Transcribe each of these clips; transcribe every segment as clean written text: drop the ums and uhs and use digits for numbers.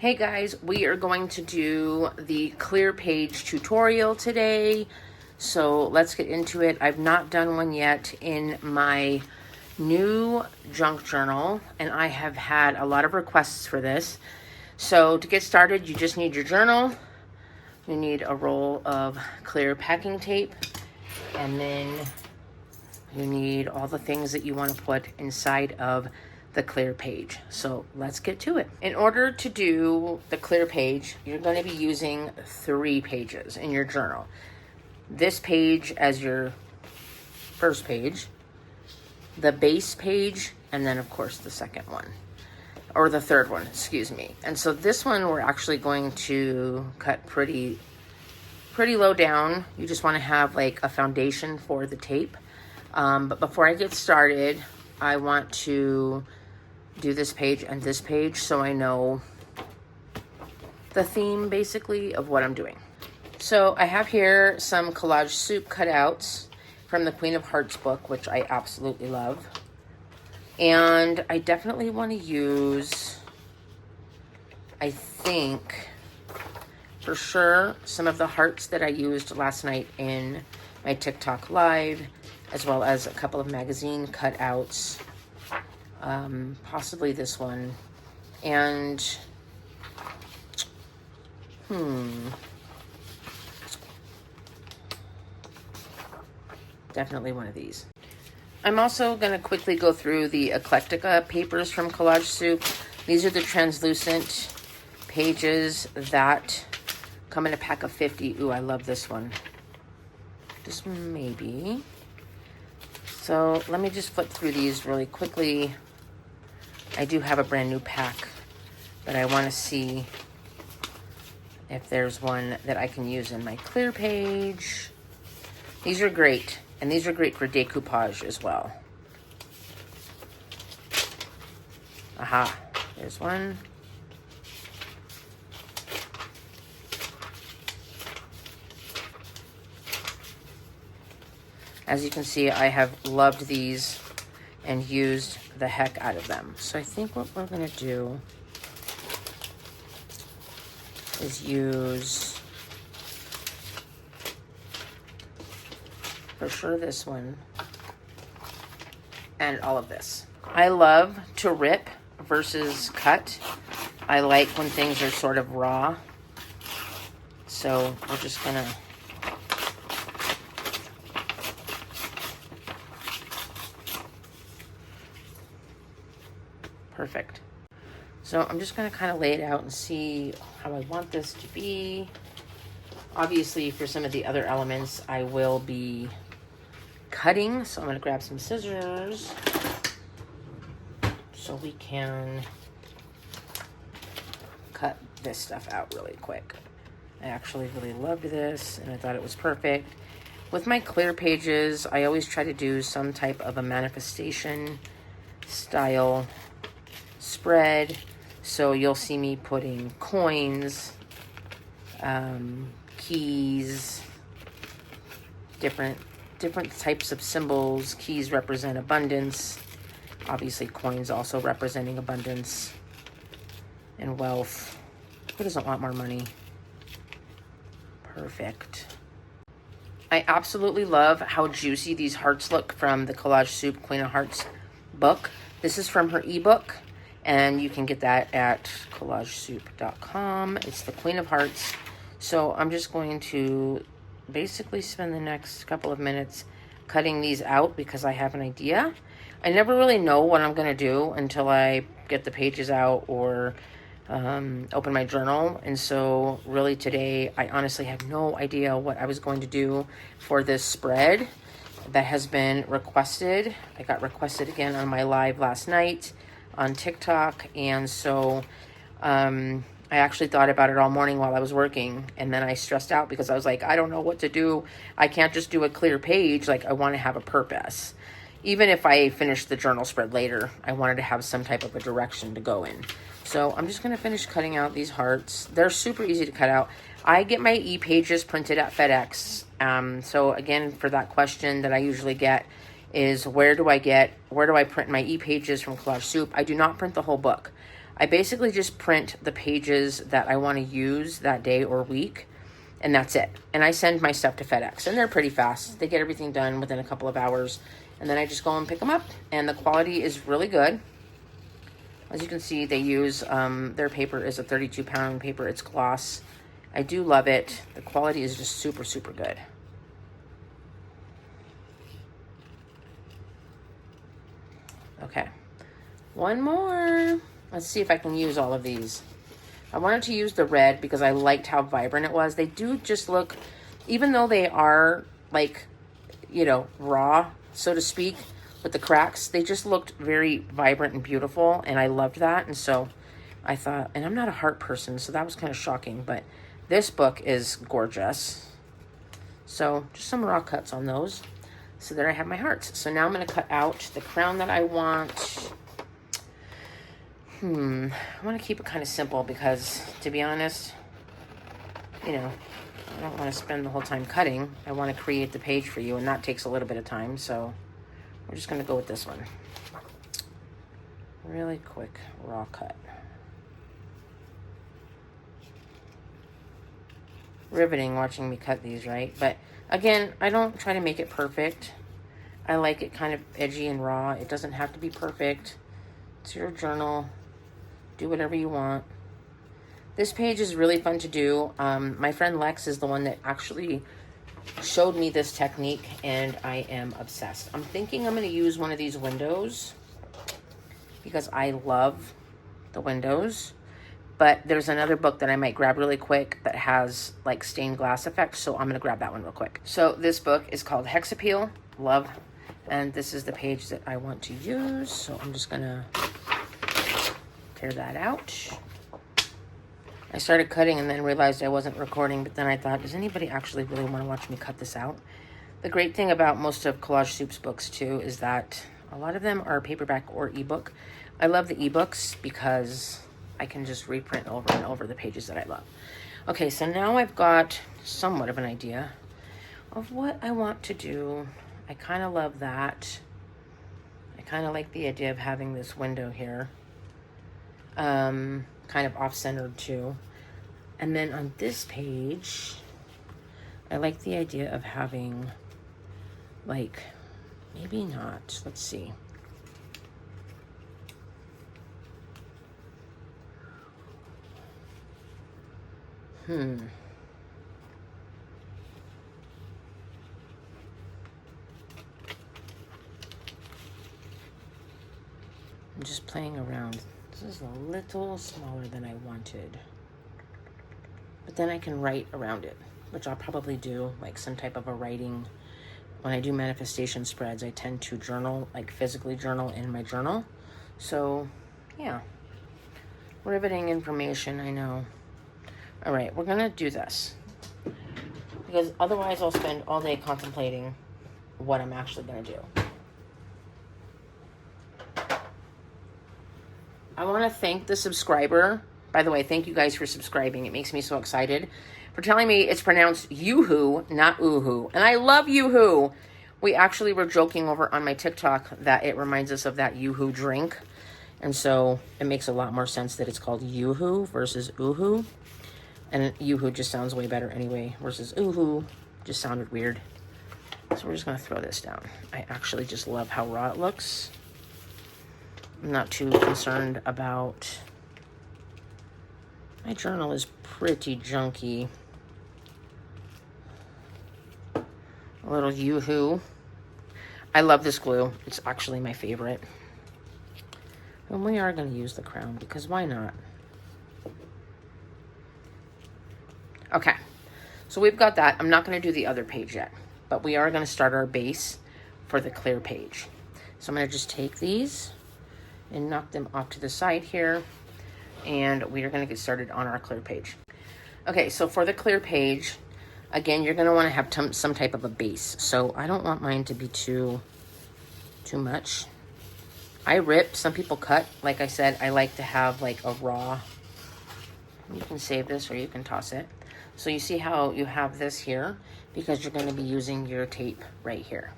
Hey guys, we are going to do the clear page tutorial today. So let's get into it. I've not done one yet in my new junk journal, and I have had a lot of requests for this. So to get started, you just need your journal. You need a roll of clear packing tape, and then you need all the things that you want to put inside of the clear page. So let's get to it. In order to do the clear page, you're going to be using 3 pages in your journal. This page as your first page, the base page, and then of course the second one, or the third one, excuse me. And so this one we're actually going to cut pretty low down. You just want to have like a foundation for the tape. But before I get started, I want to do this page and this page so I know the theme basically of what I'm doing. So I have here some collage soup cutouts from the Queen of Hearts book, which I absolutely love. And I definitely want to use, I think, for sure, some of the hearts that I used last night in my TikTok live, as well as a couple of magazine cutouts. Possibly this one, and definitely one of these. I'm also going to quickly go through the Eclectica papers from Collage Soup. These are the translucent pages that come in a pack of 50. Ooh, I love this one. This one maybe. So let me just flip through these really quickly. I do have a brand new pack, but I want to see if there's one that I can use in my clear page. These are great, and these are great for decoupage as well. Aha, there's one. As you can see, I have loved these and used the heck out of them. So I think what we're gonna do is use, for sure, this one and all of this. I love to rip versus cut. I like when things are sort of raw. So we're just gonna perfect. So I'm just going to kind of lay it out and see how I want this to be. Obviously, for some of the other elements, I will be cutting. So I'm going to grab some scissors so we can cut this stuff out really quick. I actually really loved this, and I thought it was perfect. With my clear pages, I always try to do some type of a manifestation style spread. So you'll see me putting coins, keys, different types of symbols. Keys represent abundance. Obviously, coins also representing abundance and wealth. Who doesn't want more money? Perfect. I absolutely love how juicy these hearts look from the Collage Soup Queen of Hearts book. This is from her ebook, and you can get that at collagesoup.com. It's the Queen of Hearts. So I'm just going to basically spend the next couple of minutes cutting these out because I have an idea. I never really know what I'm going to do until I get the pages out or open my journal. And so really today, I honestly have no idea what I was going to do for this spread that has been requested. I got requested again on my live last night on TikTok, and so I actually thought about it all morning while I was working, and then I stressed out because I was like, I don't know what to do. I can't just do a clear page. Like, I want to have a purpose. Even if I finish the journal spread later, I wanted to have some type of a direction to go in. So I'm just going to finish cutting out these hearts. They're super easy to cut out. I get my e-pages printed at FedEx. So again, for that question that I usually get, is where do I print my e-pages from Collage Soup? I do not print the whole book. I basically just print the pages that I want to use that day or week, and that's it. And I send my stuff to FedEx, and they're pretty fast. They get everything done within a couple of hours, and then I just go and pick them up, and the quality is really good. As you can see, they use, their paper is a 32-pound paper. It's gloss. I do love it. The quality is just super, super good. Okay, one more. Let's see if I can use all of these. I wanted to use the red because I liked how vibrant it was. They do just look, even though they are like, you know, raw, so to speak, with the cracks, they just looked very vibrant and beautiful, and I loved that. And so I thought, and I'm not a heart person, so that was kind of shocking, but this book is gorgeous. So just some raw cuts on those. So there I have my hearts. So now I'm going to cut out the crown that I want. I want to keep it kind of simple because, to be honest, you know, I don't want to spend the whole time cutting. I want to create the page for you, and that takes a little bit of time. So we're just going to go with this one. Really quick raw cut. Riveting watching me cut these, right? But again, I don't try to make it perfect. I like it kind of edgy and raw. It doesn't have to be perfect. It's your journal. Do whatever you want. This page is really fun to do. My friend Lex is the one that actually showed me this technique, and I am obsessed. I'm thinking I'm going to use one of these windows because I love the windows. But there's another book that I might grab really quick that has like stained glass effect, so I'm going to grab that one real quick. So this book is called Hex Appeal. Love. And this is the page that I want to use, so I'm just going to tear that out. I started cutting and then realized I wasn't recording, but then I thought, does anybody actually really want to watch me cut this out? The great thing about most of Collage Soup's books too is that a lot of them are paperback or ebook. I love the ebooks because I can just reprint over and over the pages that I love. Okay, so now I've got somewhat of an idea of what I want to do. I kind of love that. I kind of like the idea of having this window here. Kind of off-centered too. And then on this page, I like the idea of having, like, maybe not. Let's see. I'm just playing around. This is a little smaller than I wanted. But then I can write around it, which I'll probably do, like some type of a writing. When I do manifestation spreads, I tend to journal, like physically journal in my journal. So, yeah. Riveting information, I know. All right, we're going to do this. Because otherwise I'll spend all day contemplating what I'm actually going to do. I want to thank the subscriber. By the way, thank you guys for subscribing. It makes me so excited. For telling me it's pronounced Yoo-hoo, not Ooh-hoo. And I love Yoo-hoo. We actually were joking over on my TikTok that it reminds us of that Yoo-hoo drink. And so it makes a lot more sense that it's called Yoo-hoo versus Ooh-hoo. And Yoo-hoo just sounds way better anyway, versus Ooh-hoo just sounded weird. So we're just going to throw this down. I actually just love how raw it looks. I'm not too concerned about... My journal is pretty junky. A little Yoo-hoo. I love this glue. It's actually my favorite. And we are going to use the crown because why not? Okay, so we've got that. I'm not going to do the other page yet, but we are going to start our base for the clear page. So I'm going to just take these and knock them off to the side here, and we are going to get started on our clear page. Okay, so for the clear page, again, you're going to want to have some type of a base. So I don't want mine to be too much. I rip, some people cut. Like I said, I like to have like a raw. You can save this or you can toss it. So you see how you have this here because you're going to be using your tape right here.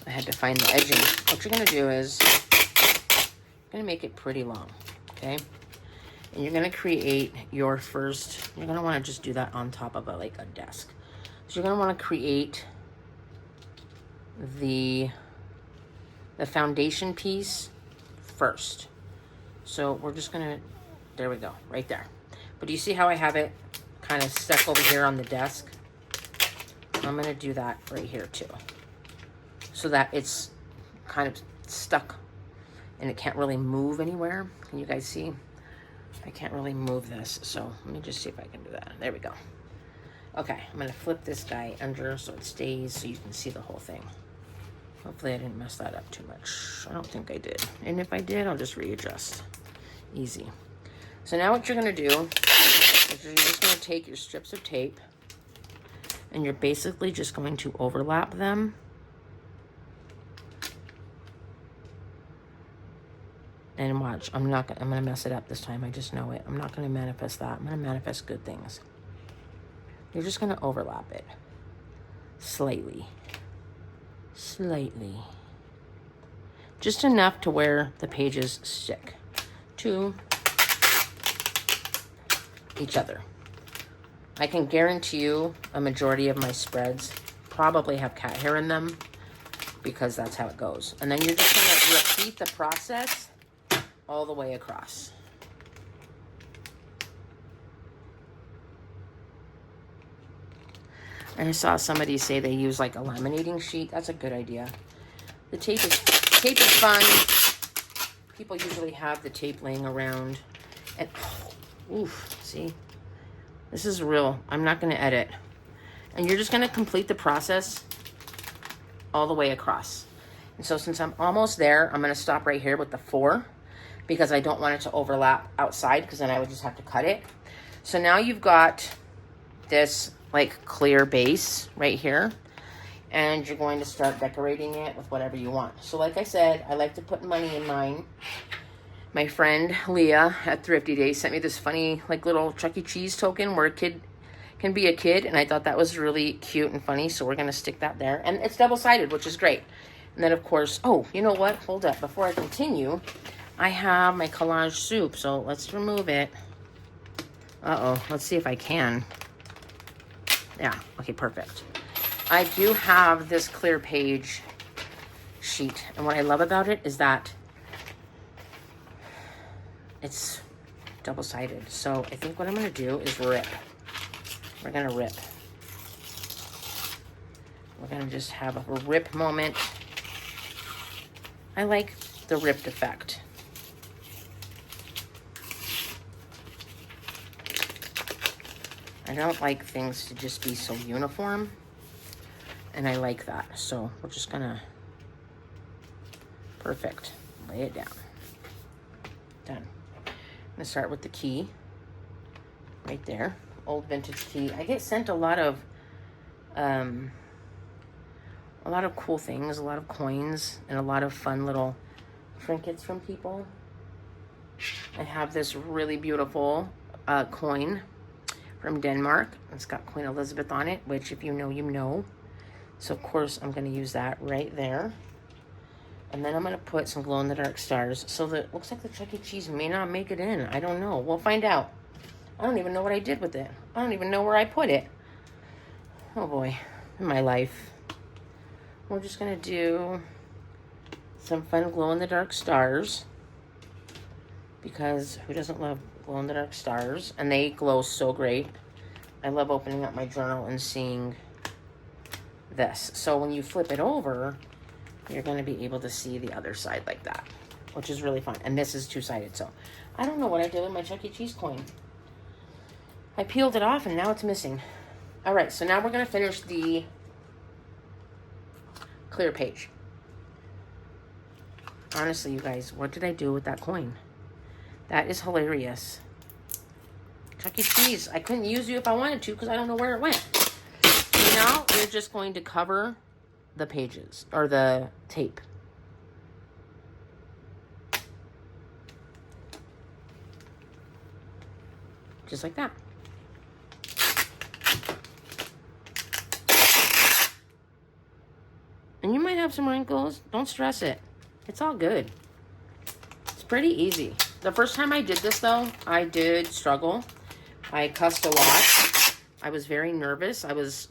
I had to find the edging. What you're going to do is you're going to make it pretty long, okay? And you're going to create your first, you're going to want to just do that on top of like a desk. So you're going to want to create the foundation piece first. So we're just going to, there we go, right there. But do you see how I have it kind of stuck over here on the desk? I'm going to do that right here too, so that it's kind of stuck and it can't really move anywhere. Can you guys see? I can't really move this, so let me just see if I can do that. There we go. Okay, I'm going to flip this guy under so it stays, so you can see the whole thing. Hopefully I didn't mess that up too much. I don't think I did. And if I did, I'll just readjust. Easy. So now what you're going to do is you're just going to take your strips of tape and you're basically just going to overlap them. And watch, I'm going to mess it up this time. I just know it. I'm not going to manifest that. I'm going to manifest good things. You're just going to overlap it slightly. Slightly. Just enough to where the pages stick to each other. I can guarantee you a majority of my spreads probably have cat hair in them because that's how it goes. And then you're just going to repeat the process all the way across. And I saw somebody say they use like a laminating sheet. That's a good idea. The tape is fun. People usually have the tape laying around. And oof, see? This is real. I'm not going to edit. And you're just going to complete the process all the way across. And so since I'm almost there, I'm going to stop right here with the 4 because I don't want it to overlap outside because then I would just have to cut it. So now you've got this like clear base right here, and you're going to start decorating it with whatever you want. So like I said, I like to put money in mine. My friend Leah at Thrifty Day sent me this funny like little Chuck E. Cheese token where a kid can be a kid, and I thought that was really cute and funny, so we're going to stick that there. And it's double-sided, which is great. And then of course, oh, you know what? Hold up. Before I continue, I have my collage soup, so let's remove it. Uh-oh. Let's see if I can. Yeah, okay, perfect. I do have this clear page sheet, and what I love about it is that it's double-sided. So I think what I'm going to do is rip. We're going to rip. We're going to just have a rip moment. I like the ripped effect. I don't like things to just be so uniform, and I like that. So we're just gonna, perfect, lay it down. Done. I'm gonna start with the key right there, old vintage key. I get sent a lot of cool things, a lot of coins, and a lot of fun little trinkets from people. I have this really beautiful coin from Denmark. It's got Queen Elizabeth on it, which if you know, you know. So of course I'm going to use that right there. And then I'm going to put some glow-in-the-dark stars so that it looks like the Chuck E. Cheese may not make it in. I don't know. We'll find out. I don't even know what I did with it. I don't even know where I put it. Oh boy, in my life. We're just going to do some fun glow-in-the-dark stars, because who doesn't love glow-in-the-dark stars? And they glow so great. I love opening up my journal and seeing this. So when you flip it over, you're going to be able to see the other side like that, which is really fun. And this is two-sided. So I don't know what I did with my Chuck E. Cheese coin. I peeled it off and now it's missing. All right, so now we're going to finish the clear page. Honestly, you guys, what did I do with that coin? That is hilarious. Chuck E. Cheese. I couldn't use you if I wanted to because I don't know where it went. So now you're just going to cover the pages or the tape. Just like that. And you might have some wrinkles. Don't stress it. It's all good. It's pretty easy. The first time I did this, though, I did struggle. I cussed a lot. I was very nervous. I was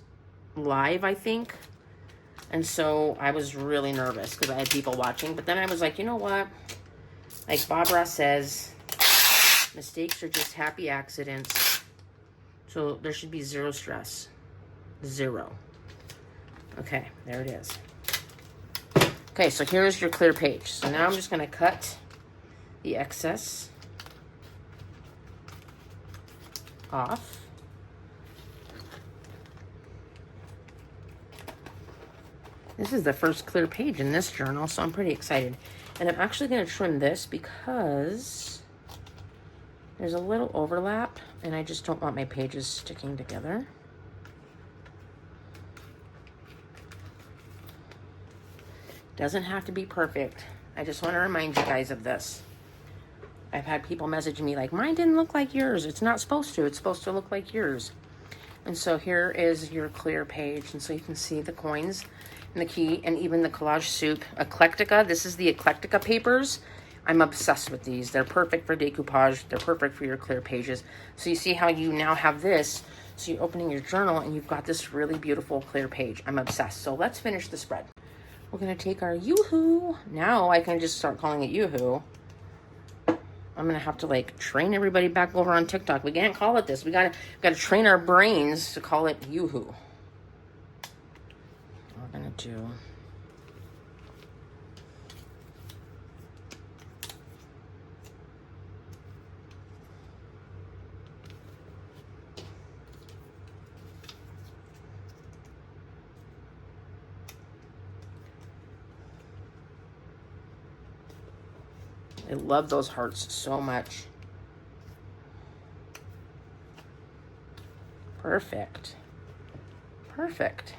live, I think. And so I was really nervous because I had people watching. But then I was like, you know what? Like Bob Ross says, mistakes are just happy accidents. So there should be zero stress. Zero. Okay, there it is. Okay, so here's your clear page. So now I'm just going to cut the excess off. This is the first clear page in this journal, so I'm pretty excited. And I'm actually going to trim this because there's a little overlap, and I just don't want my pages sticking together. Doesn't have to be perfect. I just want to remind you guys of this. I've had people message me like, mine didn't look like yours. It's not supposed to. It's supposed to look like yours. And so here is your clear page. And so you can see the coins and the key and even the collage soup. Eclectica. This is the Eclectica papers. I'm obsessed with these. They're perfect for decoupage. They're perfect for your clear pages. So you see how you now have this. So you're opening your journal and you've got this really beautiful clear page. I'm obsessed. So let's finish the spread. We're going to take our Yoo-hoo. Now I can just start calling it Yoo-hoo. I'm going to have to like train everybody back over on TikTok. We can't call it this. We got to train our brains to call it Yoo-hoo. We're going to do I love those hearts so much. Perfect. Perfect.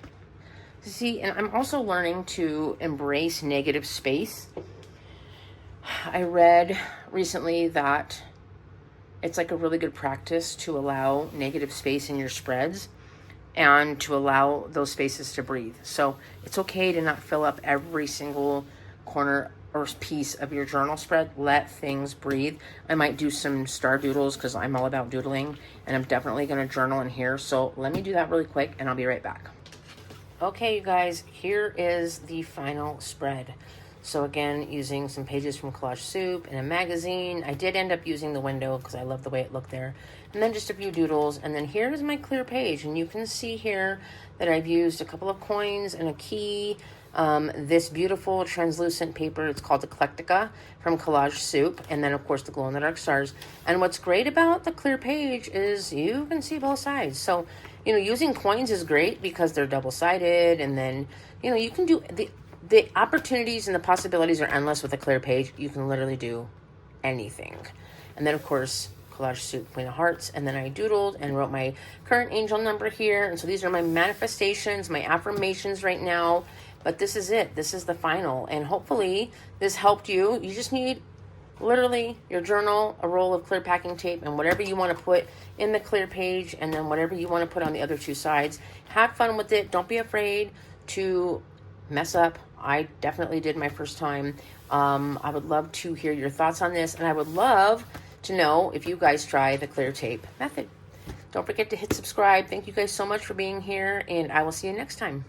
See, and I'm also learning to embrace negative space. I read recently that it's like a really good practice to allow negative space in your spreads and to allow those spaces to breathe. So it's okay to not fill up every single corner or piece of your journal spread. Let things breathe. I might do some star doodles because I'm all about doodling, and I'm definitely going to journal in here. So let me do that really quick and I'll be right back. Okay, you guys, here is the final spread. So again, using some pages from Collage Soup and a magazine. I did end up using the window because I love the way it looked there. And then just a few doodles. And then here is my clear page. And you can see here that I've used a couple of coins and a key. This beautiful translucent paper, it's called Eclectica from Collage Soup. And then, of course, the glow-in-the-dark stars. And what's great about the clear page is you can see both sides. So, you know, using coins is great because they're double-sided. And then, you know, you can do the opportunities and the possibilities are endless with a clear page. You can literally do anything. And then, of course, Collage Soup, Queen of Hearts. And then I doodled and wrote my current angel number here. And so these are my manifestations, my affirmations right now. But this is it. This is the final. And hopefully this helped you. You just need literally your journal, a roll of clear packing tape, and whatever you want to put in the clear page, and then whatever you want to put on the other two sides. Have fun with it. Don't be afraid to mess up. I definitely did my first time. I would love to hear your thoughts on this, and I would love to know if you guys try the clear tape method. Don't forget to hit subscribe. Thank you guys so much for being here, and I will see you next time.